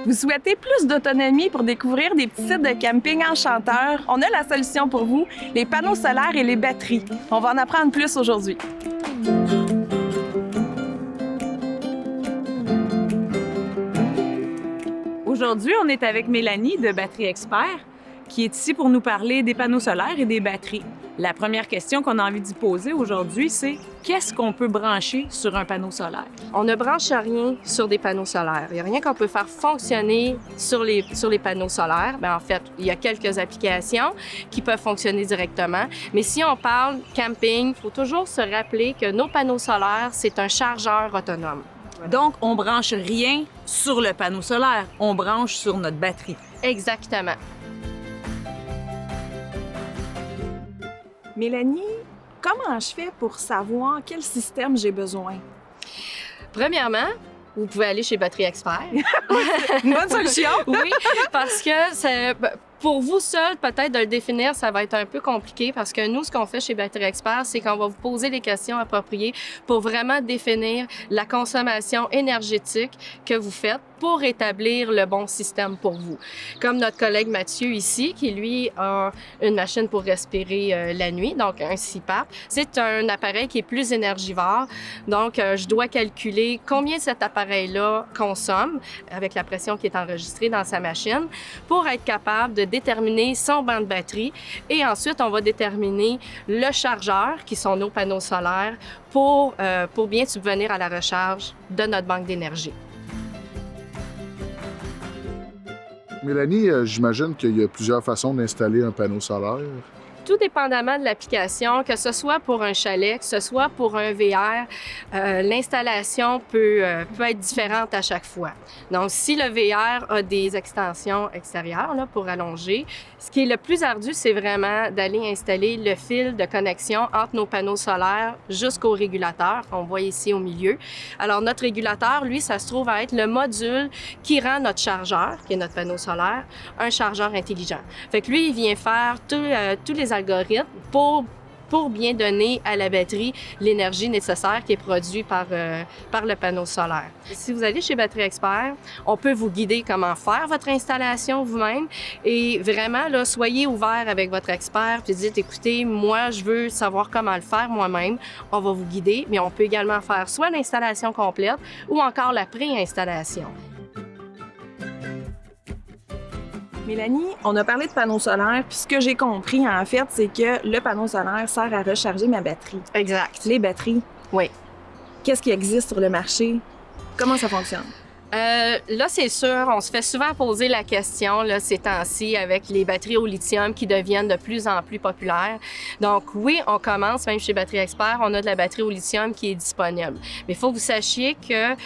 Vous souhaitez plus d'autonomie pour découvrir des petits sites de camping enchanteurs? On a la solution pour vous, les panneaux solaires et les batteries. On va en apprendre plus aujourd'hui. Aujourd'hui, on est avec Mélanie de Batterie Expert, qui est ici pour nous parler des panneaux solaires et des batteries. La première question qu'on a envie d'y poser aujourd'hui, c'est qu'est-ce qu'on peut brancher sur un panneau solaire? On ne branche rien sur des panneaux solaires. Il n'y a rien qu'on peut faire fonctionner sur les panneaux solaires. Bien, en fait, il y a quelques applications qui peuvent fonctionner directement. Mais si on parle camping, il faut toujours se rappeler que nos panneaux solaires, c'est un chargeur autonome. Donc, on branche rien sur le panneau solaire, on branche sur notre batterie. Exactement. Mélanie, comment je fais pour savoir quel système j'ai besoin? Premièrement, vous pouvez aller chez Batterie Expert. Une bonne solution! Oui, parce que pour vous seul, peut-être de le définir, ça va être un peu compliqué parce que nous, ce qu'on fait chez Batterie Expert, c'est qu'on va vous poser les questions appropriées pour vraiment définir la consommation énergétique que vous faites pour établir le bon système pour vous. Comme notre collègue Mathieu ici, qui lui a une machine pour respirer la nuit, donc un CPAP. C'est un appareil qui est plus énergivore, donc je dois calculer combien cet appareil-là consomme avec la pression qui est enregistrée dans sa machine pour être capable de déterminer son banc de batterie et ensuite on va déterminer le chargeur, qui sont nos panneaux solaires, pour bien subvenir à la recharge de notre banque d'énergie. Mélanie, j'imagine qu'il y a plusieurs façons d'installer un panneau solaire. Tout dépendamment de l'application, que ce soit pour un chalet, que ce soit pour un VR, l'installation peut être différente à chaque fois. Donc, si le VR a des extensions extérieures là, pour allonger, ce qui est le plus ardu, c'est vraiment d'aller installer le fil de connexion entre nos panneaux solaires jusqu'au régulateur qu'on voit ici au milieu. Alors, notre régulateur, lui, ça se trouve à être le module qui rend notre chargeur, qui est notre panneau solaire, un chargeur intelligent. Fait que lui, il vient faire tous les algorithmes pour bien donner à la batterie l'énergie nécessaire qui est produite par le panneau solaire. Si vous allez chez Batterie Expert, on peut vous guider comment faire votre installation vous-même et vraiment, là, soyez ouvert avec votre expert puis dites, écoutez, moi, je veux savoir comment le faire moi-même. On va vous guider, mais on peut également faire soit l'installation complète ou encore la pré-installation. Mélanie, on a parlé de panneaux solaires, puis ce que j'ai compris, en fait, c'est que le panneau solaire sert à recharger ma batterie. Exact. Les batteries, Oui. qu'est-ce qui existe sur le marché? Comment ça fonctionne? Là, c'est sûr, on se fait souvent poser la question, là, ces temps-ci, avec les batteries au lithium qui deviennent de plus en plus populaires. Donc, oui, on commence, même chez Batterie Expert, on a de la batterie au lithium qui est disponible. Mais il faut que vous sachiez que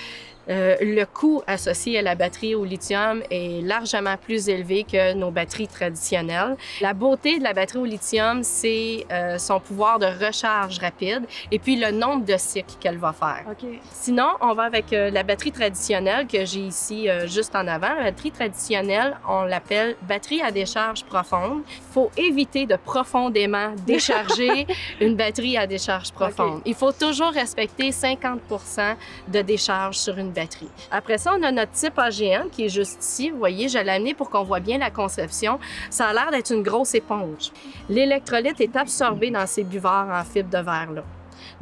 le coût associé à la batterie au lithium est largement plus élevé que nos batteries traditionnelles. La beauté de la batterie au lithium, c'est son pouvoir de recharge rapide et puis le nombre de cycles qu'elle va faire. OK. Sinon, on va avec la batterie traditionnelle que j'ai ici juste en avant. La batterie traditionnelle, on l'appelle batterie à décharge profonde. Il faut éviter de profondément décharger une batterie à décharge profonde. Okay. Il faut toujours respecter 50% de décharge sur une batterie. Après ça, on a notre type AGM qui est juste ici. Vous voyez, je l'ai amené pour qu'on voit bien la conception. Ça a l'air d'être une grosse éponge. L'électrolyte est absorbé dans ces buveurs en fibre de verre-là.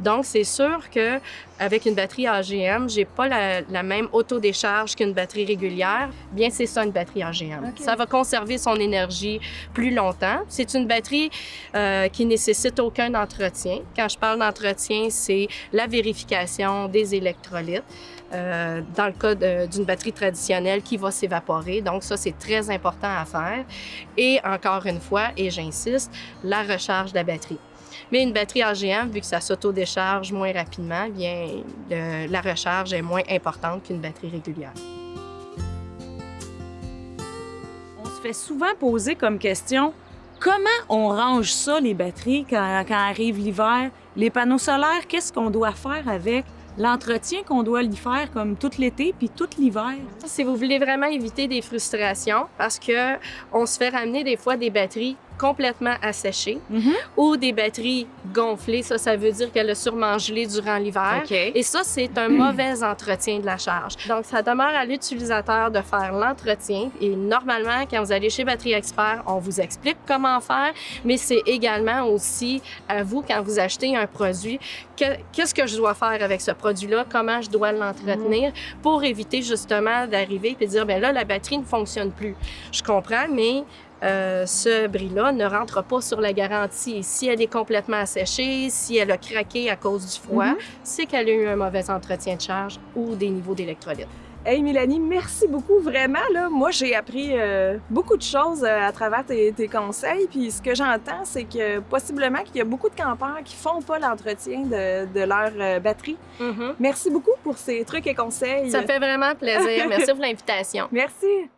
Donc, c'est sûr qu'avec une batterie AGM, j'ai pas la même autodécharge qu'une batterie régulière. Bien, c'est ça, une batterie AGM. Okay. Ça va conserver son énergie plus longtemps. C'est une batterie qui nécessite aucun entretien. Quand je parle d'entretien, c'est la vérification des électrolytes. Dans le cas d'une batterie traditionnelle qui va s'évaporer. Donc, ça, c'est très important à faire. Et encore une fois, et j'insiste, la recharge de la batterie. Mais une batterie AGM, vu que ça s'autodécharge moins rapidement, bien, la recharge est moins importante qu'une batterie régulière. On se fait souvent poser comme question, comment on range ça, les batteries, quand arrive l'hiver? Les panneaux solaires, qu'est-ce qu'on doit faire avec? L'entretien qu'on doit y faire comme tout l'été puis tout l'hiver. Si vous voulez vraiment éviter des frustrations, parce que on se fait ramener des fois des batteries complètement asséchées ou des batteries gonflées. Ça veut dire qu'elle a sûrement gelé durant l'hiver. OK. Et ça, c'est un mauvais entretien de la charge. Donc, ça demeure à l'utilisateur de faire l'entretien. Et normalement, quand vous allez chez Batterie Expert, on vous explique comment faire, mais c'est également aussi à vous, quand vous achetez un produit, qu'est-ce que je dois faire avec ce produit-là, comment je dois l'entretenir pour éviter justement d'arriver et de dire, bien là, la batterie ne fonctionne plus. Je comprends, mais ce bris-là ne rentre pas sur la garantie. Si elle est complètement asséchée, si elle a craqué à cause du froid, c'est qu'elle a eu un mauvais entretien de charge ou des niveaux d'électrolytes. Hey Mélanie, merci beaucoup, vraiment. Là, moi, j'ai appris beaucoup de choses à travers tes conseils. Puis ce que j'entends, c'est que possiblement qu'il y a beaucoup de campeurs qui font pas l'entretien de leur batterie. Merci beaucoup pour ces trucs et conseils. Ça fait vraiment plaisir. Merci pour l'invitation. Merci.